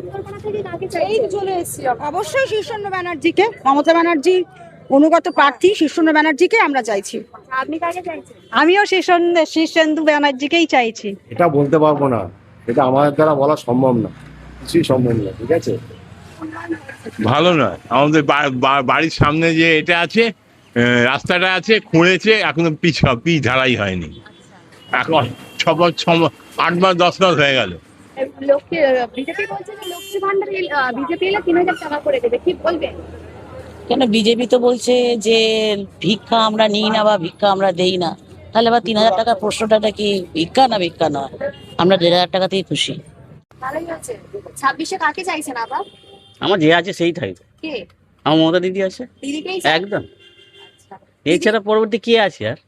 এই চলে এসেছি অবশ্যই শীর্ষেন্দু ব্যানার্জিকে, মমতা ব্যানার্জি অনুগত প্রার্থী শীর্ষেন্দু ব্যানার্জিকে আমরা চাইছি। আপনি কাকে চাইছেন? আমিও শীর্ষেন্দু ব্যানার্জিকেই চাইছি। এটা বলতে পারবো না, এটা আমাদের দ্বারা বলা সম্ভব না, কিছুই সম্ভব না। ঠিক আছে, ভালো নয়। আমাদের বাড়ির সামনে যে এটা আছে, রাস্তাটা আছে, খুঁড়েছে, এখনো পিচ ঢালাই হয়নি। এখন 8 মাস 10 মাস হয়ে গেল। বিজেপি বলছে যে লক্ষ্মী ভান্ডার বিজেপি এলে 3000 টাকা করে দেবে, কি বলবেন? কেন বিজেপি তো বলছে যে ভিক্ষা আমরা নিই না বা ভিক্ষা আমরা দেই না, তাহলে আবার 3000 টাকার প্রশ্নটা কি ভিক্ষা না ভিক্ষা নয়? আমরা 1500 টাকাতেই খুশি। ভালোই আছে। 26-এ কাকে চাইছেন আবার? আমার যে আছে সেই থাকবে। কে? আমার মমতা দিদি আছে দিদিকেই একদম। এছাড়া পরবর্তী কে আছে আর?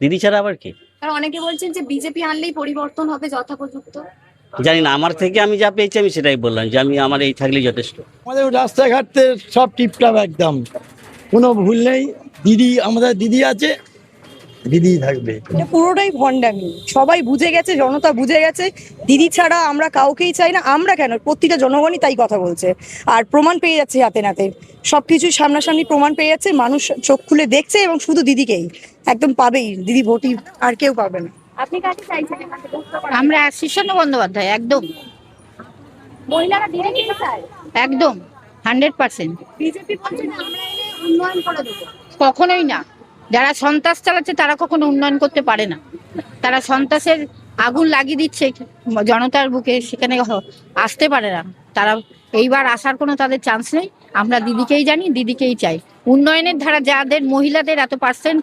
দিদি ছাড়া আবার কে? কারণ অনেকে বলছেন যে বিজেপি আনলেই পরিবর্তন হবে যথাপযুক্ত। জানি না, আমার থেকে আমি যা পেয়েছি আমি সেটাই বললাম যে আমার এই থাকলেই যথেষ্ট। আমাদের রাস্তাঘাটে সব টিপটাপ একদম, কোনো ভুল নেই। দিদি, আমাদের দিদি আছে, দিদি থাকবে। এটা পুরোটাই ভণ্ডামি, সবাই বুঝে গেছে, জনতা বুঝে গেছে দিদি ছাড়া আমরা কাউকেই চাই না। আমরা কেন, প্রতিটা জনগণই তাই কথা বলছে। আর প্রমাণ পেয়ে যাচ্ছে হাতে নাতে, সবকিছু সামনাসামনি প্রমাণ পেয়ে যাচ্ছে, মানুষ চোখ খুলে দেখছে এবং শুধু দিদিকেই একদম পাবেই, দিদি ভোটই, আর কেউ পাবে না। আপনি কাকে চাইছেন এখানে বক্তব্য করার? আমরা শীর্ষেন্দু বন্দ্যোপাধ্যায়, একদম মহিলারা দিদিকেই চায়। একদম 100%। বিজেপি বলছে যে আমরা এলে উন্নয়ন করে দেবো। কখনোই না। যারা সন্ত্রাস চালাচ্ছে তারা কখনো উন্নয়ন করতে পারে না। তারা সন্ত্রাসের আগুন লাগিয়ে দিচ্ছে জনতার বুকে, সেখানে আসতে পারে না তারা। এইবার আসার কোনো তাদের চান্স নেই। আমরা দিদিকেই জানি, দিদিকেই চাই। উন্নয়নের ধারা যাদের মহিলাদের এত পার্সেন্ট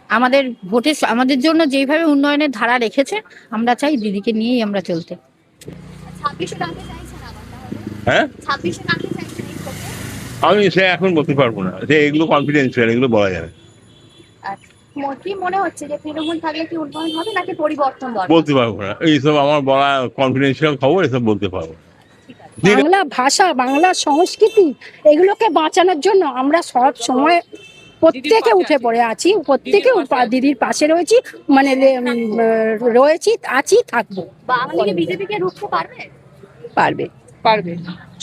আমাদের ভোটে আমাদের জন্য যেইভাবে উন্নয়নের ধারা রেখেছে, আমরা চাই দিদিকে নিয়েই আমরা চলতে। 26-এ কাকে চাইছেন আবার তাহলে? হ্যাঁ, 26-এ কাকে চাইছেন এই ভোটে? আমি সে এখন বলতে পারবো না, যে এগুলো কনফিডেন্সিয়াল, এগুলো বলা যাবে। কি মনে হচ্ছে যে তৃণমূল থাকলে কি উন্নয়ন হবে নাকি পরিবর্তন দরকার? বলতে পারবো না, এইসব আমার বলা কনফিডেন্সিয়াল খবর, এসব বলতে পারবো না। বাংলা ভাষা, বাংলা সংস্কৃতি, এগুলোকে বাঁচানোর জন্য আমরা সব সময় প্রত্যেকে উঠে পড়ে আছি, প্রত্যেকে দিদির পাশে রয়েছি, মানে রয়েছি, আছি, থাকবো। বাঙালি বিজেপিকে রুখতে পারবে? পারবে, পারবে,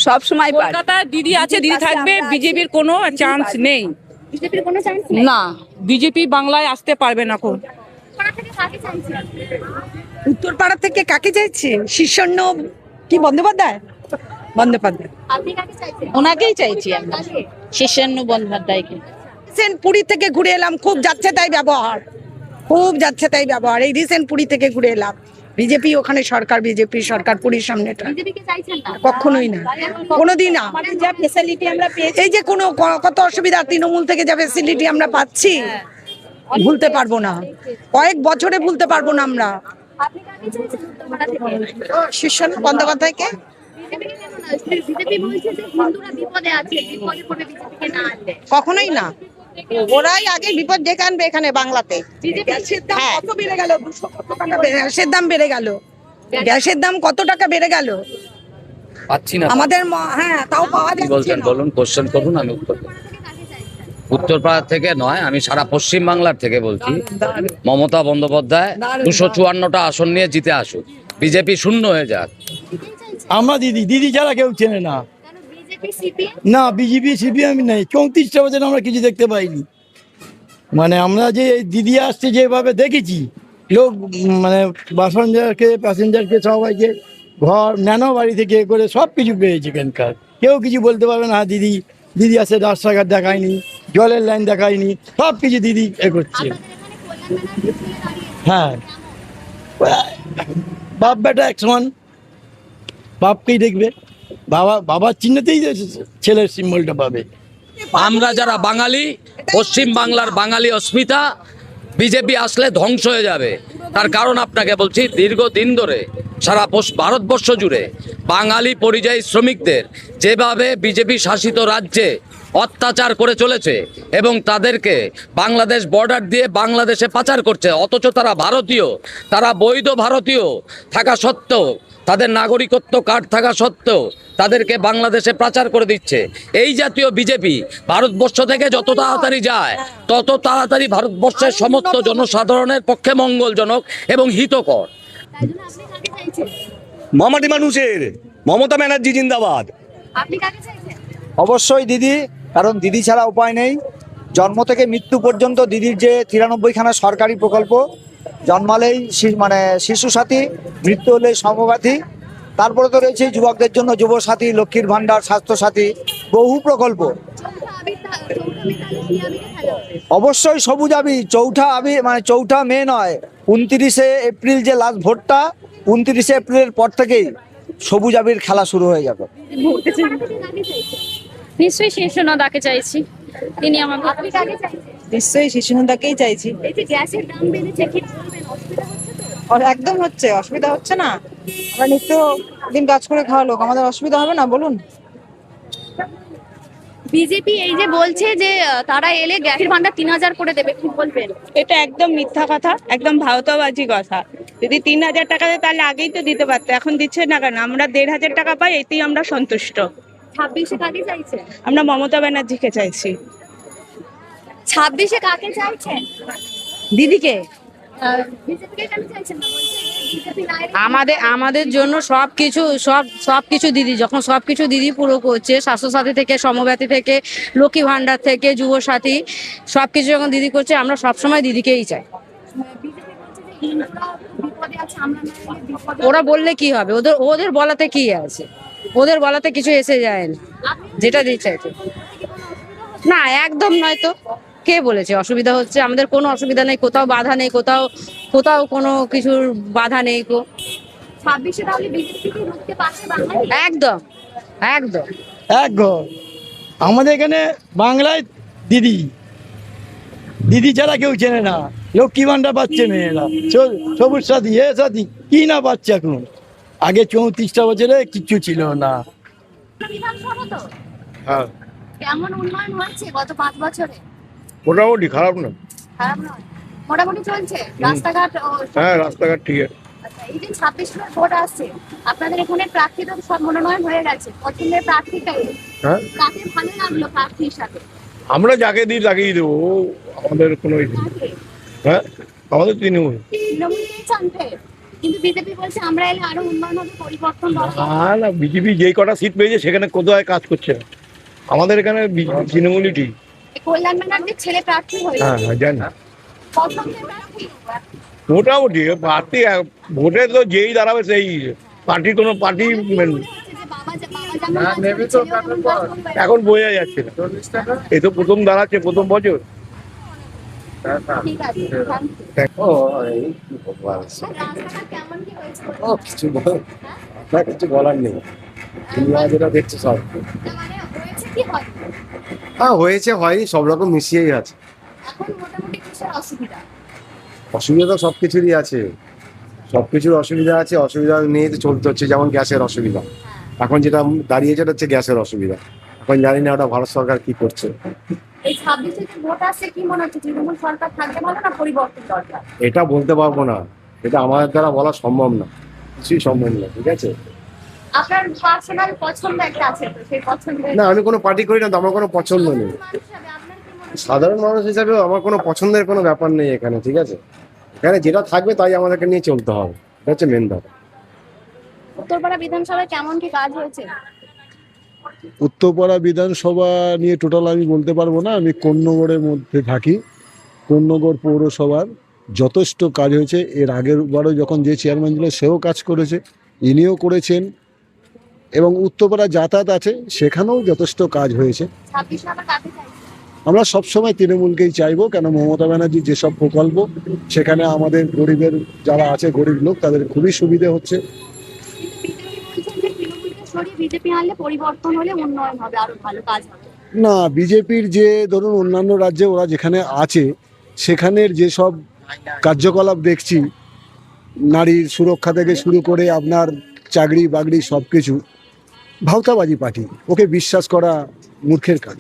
সব সময় পারবে। কলকাতায় দিদি আছে, দিদি থাকবে, বিজেপির কোনো চান্স নেই। বিজেপির কোনো চান্স নেই না, বিজেপি বাংলায় আসতে পারবে না। কোন কোথা থেকে কাকে চাইছেন? উত্তরপাড়া থেকে কাকে চাইছি? শীর্ষেন্দু কি বন্দ্যোপাধ্যায়? বন্দ্যোপাধ্যায়। আপনি কাকে চাইছেন? ওনাকেই চাইছি আমরা, কাকে? শীর্ষেন্দু বন্দ্যোপাধ্যায়কে। রিসেন্ট পুরী থেকে ঘুরে এলাম, খুব যাচ্ছে তাই ব্যবহার, খুব যাচ্ছে তাই ব্যবহার। এই রিসেন্ট পুরী থেকে ঘুরে এলাম, বিজেপি ওখানে সরকার, বিজেপি সরকার পুরীর সামনেটা। বিজেপিকে চাইছেন না? কখনোই না, কোনোদিন না। যা ফেসিলিটি আমরা পেয়েছি, এই যে কোনো কত অসুবিধা, তৃণমূল থেকে যা ফেসিলিটি আমরা পাচ্ছি, ভুলতে পারবো না, কয়েক বছরে ভুলতে পারবো না আমরা। আপনি কাকে চাইছেন উত্তরপাড়া থেকে? শীর্ষেন্দু বন্দ্যোপাধ্যায়কে। বিজেপিকে কেন না? বিজেপি বলছে যে হিন্দুরা বিপদে আছে, বিপদে পড়বে বিজেপিকে না আনলে। কখনোই না, ওরাই আগে বিপদ ডেকে আনবে এখানে বাংলাতে। গ্যাসের দাম কত বেড়ে গেল, 200 কত টাকা গ্যাসের দাম বেড়ে গেল, গ্যাসের দাম কত টাকা বেড়ে গেল পাচ্ছি না আমাদের। হ্যাঁ, তাও পাওয়া কি যাচ্ছে বলছেন না। বলুন, কোশ্চেন করুন, আমি উত্তর দেব। কাকে চাইছেন? উত্তরপাড়া থেকে নয়, আমি সারা পশ্চিম বাংলার থেকে বলছি। মমতা বন্দ্যোপাধ্যায় 254টা আসন নিয়ে জিতে আসুক, বিজেপি শূন্য হয়ে যাক। আমরা দিদি, দিদি ছাড়া কেউ চেনে না। কেন বিজেপি সিপিএম? না, বিজেপি সিপিএম নেই, 34টা বছর আমরা কিছু দেখতে পাইনি। মানে আমরা যে দিদি আসছে যেভাবে দেখেছি, লোক মানে প্যাসেঞ্জারকে সবাইকে ঘর, ন্যানো বাড়ি থেকে এ করে সব কিছু পেয়েছে এখানকার। কেউ কিছু বলতে পারবে না দিদি, দিদি আসে রাস্তাঘাট দেখায়নি, জলের লাইন দেখায়নি, সব কিছু দিদি এ করছে। আপনাদের এখানে কল্যাণ ব্যানার্জি ছেলে দাঁড়িয়েছে। হ্যাঁ, বাপ বেটা এক সমান, বাপকেই দেখবে, বাবার চিহ্নতেই ছেলের সিম্বলটা পাবে। আমরা যারা বাঙালি, পশ্চিম বাংলার বাঙালি অস্মিতা, বিজেপি আসলে ধ্বংস হয়ে যাবে। তার কারণ আপনাকে বলছি, দীর্ঘদিন ধরে সারা ভারতবর্ষ জুড়ে বাঙালি পরিযায়ী শ্রমিকদের যেভাবে বিজেপি শাসিত রাজ্যে অত্যাচার করে চলেছে এবং তাদেরকে বাংলাদেশ বর্ডার দিয়ে বাংলাদেশে পাচার করছে, অথচ তারা ভারতীয়, তারা বৈধ ভারতীয় থাকা সত্ত্বেও, তাদের নাগরিকত্ব কার্ড থাকা সত্ত্বেও তাদেরকে বাংলাদেশে পাচার করে দিচ্ছে। এই জাতীয় বিজেপি ভারতবর্ষ থেকে যত তাড়াতাড়ি যায়, তত তাড়াতাড়ি ভারতবর্ষের সমস্ত জনসাধারণের পক্ষে মঙ্গলজনক এবং হিতকর। তাই জন্য আপনি কাকে চাইছেন? মামাটি মানুষের মমতা ব্যানার্জি জিন্দাবাদ। আপনি কাকে চাইছেন? অবশ্যই দিদি, কারণ দিদি ছাড়া উপায় নেই। জন্ম থেকে মৃত্যু পর্যন্ত দিদির যে 93খানা সরকারি প্রকল্প, জন্মালেই মানে শিশু সাথী, মৃত্যু হলে সমসাথী, তারপরে তো রয়েছে যুবকদের জন্য যুবসাথী, লক্ষ্মীর ভাণ্ডার, স্বাস্থ্যসাথী, বহু প্রকল্প। অবশ্যই সবুজ আবির, চৌঠা আবির মানে চৌঠা মে নয়, 29শে এপ্রিল যে লাস্ট ভোটটা, 29শে এপ্রিলের পর থেকেই সবুজ আবির খেলা শুরু হয়ে যাবে। নিশ্চয়ই শিশুনদাকে চাইছি, তিনি আমাকে। আপনি কাকে চাইছেন? নিশ্চয়ই শিশুনন্দাকেই চাইছি। এই যে গ্যাসের দাম বেড়েছে, কি বলবেন? অসুবিধা হচ্ছে তো? একদম হচ্ছে, অসুবিধা হচ্ছে না। আমরা নিত্য দিন কাজ করে খাওয়া লোক, আমাদের অসুবিধা হবে না বলুন? বিজেপি এই যে বলছে যে তারা এলে গ্যাসের ভান্ডার 3000 করে দেবে, কি বলবেন? এটা একদম মিথ্যা কথা, একদম ভাওতাবাজি কথা। যদি 3000 টাকা দেয় তাহলে আগেই তো দিতে পারতো, এখন দিচ্ছে না কেন? আমরা 1500 টাকা পাই, এতেই আমরা সন্তুষ্ট। 26-এ কাকে চাইছেন? আমরা মমতা ব্যানার্জিকে চাইছি। 26-এ কাকে চাইছেন? দিদিকে। বিজেপিকে কেন চাইছেন না? বলছে বিজেপি না এলে আমাদের জন্য সবকিছু দিদি, যখন সবকিছু দিদি পুরো করছে, স্বাস্থ্যসাথী থেকে, সমব্যাথী থেকে, লক্ষ্মী ভাণ্ডার থেকে, যুবসাথী, সবকিছু যখন দিদি করছে, আমরা সবসময় দিদিকেই চাই। বিজেপি বলছে যে হিন্দুরা বিপদে আছে, আমরা না এলে বিপদে। ওরা বললে কি হবে? ওদের বলাতে কি আছে? ওদের বলাতে কিছু এসে যায় না, যেটা দিতে চাইছে না। একদম নয় তো, কে বলেছে অসুবিধা হচ্ছে? আমাদের কোনো অসুবিধা নেই, কোথাও বাধা নেই, কোথাও কোনো কিছুর বাধা নেই। 26-এ তাহলে বিজেপিকে রুখতে পারছে বাঙালি? একদম একদম একদম। আমাদের এখানে বাংলায় দিদি, দিদি ছাড়া কেউ চেনে না। লক্ষ্মী ভাণ্ডার পাচ্ছে মেয়েরা, সবুজ সাথী, এ সাথী, কি না পাচ্ছে এখন। আগে 34টা বছরে কিচ্ছু ছিল না। বিধানসভা তো হ্যাঁ, কেমন উন্নয়ন হয়েছে গত 5 বছরে? মোটামুটি খারাপ না। খারাপ নয়, মোটামুটি চলছে। রাস্তাঘাট হ্যাঁ, রাস্তাঘাট ঠিক আছে। আচ্ছা, এই যে 26 ভোট আসছে, আপনাদের এখানে প্রার্থী তো সব মনোনয়ন হয়ে গেছে, পছন্দের প্রার্থীটাই হ্যাঁ, কাকে ভালো লাগলো প্রার্থী হিসাবে? আমরা যাকে দিই তাকেই দেবো, আমাদের কোনো কাকে? হ্যাঁ, আমাদের তৃণমূল। তৃণমূলকেই চান ফের? কিন্তু বিজেপি বলছে আমরা এলে আরো উন্নয়ন হবে, পরিবর্তন দরকার। না, বিজেপি যেই কটা সিট পেয়েছে সেখানে কোথায় কাজ করছে না। আমাদের এখানে তৃণমূলই ঠিক। কল্যাণ ব্যানার্জির ছেলে প্রার্থী হয়েছে, হ্যাঁ হ্যাঁ, জানি। পছন্দের প্রার্থী? মোটামুটি প্রার্থী ভোটে তো যেই দাঁড়াবে সেই পার্টির কোনো পার্টি এখন বোঝা যাচ্ছে না। এই তো প্রথম দাঁড়াচ্ছে, প্রথম বছর। ঠিক আছে, রাস্তাঘাট কেমন কি হয়েছে? কিছু বলার নেই, যেটা দেখছে সব। মানে হয়েছে কি হয়? হ্যাঁ, হয়েছে হয়নি, সব রকম মিশিয়েই আছে। এখন মোটামুটি কিসের অসুবিধা? অসুবিধা তো সবকিছুরই আছে, সবকিছুর অসুবিধা আছে। অসুবিধা নিয়ে তো চলতে হচ্ছে, যেমন গ্যাসের অসুবিধা। এখন যেটা দাঁড়িয়েছে ওটা হচ্ছে গ্যাসের অসুবিধা। এখন জানি না ওটা ভারত সরকার কি করছে। এই 26-এ যে ভোট আসছে, কি মনে হচ্ছে তৃণমূল সরকার থাকলে ভালো না পরিবর্তন দরকার? এটা বলতে পারবো না, এটা আমাদের দ্বারা বলা সম্ভব না, কিছুই সম্ভব না। ঠিক আছে, আপনার পার্সোনাল পছন্দ একটা আছে তো, সেই পছন্দের না আমি কোনো পার্টি করি না, তো আমার কোনো পছন্দ নেই। মানুষ হিসাবে আপনার কি মনে হয়? সাধারণ মানুষ হিসাবে আমার কোনো পছন্দের কোনো ব্যাপার নেই এখানে। ঠিক আছে, এখানে যেটা থাকবে তাই আমাদেরকে নিয়ে চলতে হবে, এটা হচ্ছে মেন ব্যাপার। উত্তরপাড়া বিধানসভায় কেমন কি কাজ হয়েছে? উত্তরপাড়া বিধানসভা নিয়ে টোটাল আমি বলতে পারবো না, আমি কোন্নগরের মধ্যে থাকি। কোন্নগর পৌরসভার যথেষ্ট কাজ হয়েছে। এর আগের বারও যখন যে চেয়ারম্যান ছিল সেও কাজ করেছে, ইনিও করেছেন, এবং উত্তরপাড়া যাতায়াত আছে সেখানেও যথেষ্ট কাজ হয়েছে। 26 আবার কাকে চাইছেন? আমরা সবসময় তৃণমূলকেই চাইবো, কেন মমতা ব্যানার্জির যেসব প্রকল্প সেখানে আমাদের গরিবের যারা আছে, গরিব লোক, তাদের খুবই সুবিধে হচ্ছে। বিজেপি আনলে পরিবর্তন হলে উন্নয়ন হবে, আরো ভালো কাজ হবে। না, বিজেপির যে ধরুন অন্যান্য রাজ্যে ওরা যেখানে আছে সেখানের যেসব কার্যকলাপ দেখছি, নারীর সুরক্ষা থেকে শুরু করে আপনার চাকরি বাকরি সব কিছু, ভাওতাবাজি পার্টি, ওকে বিশ্বাস করা মূর্খের কাজ।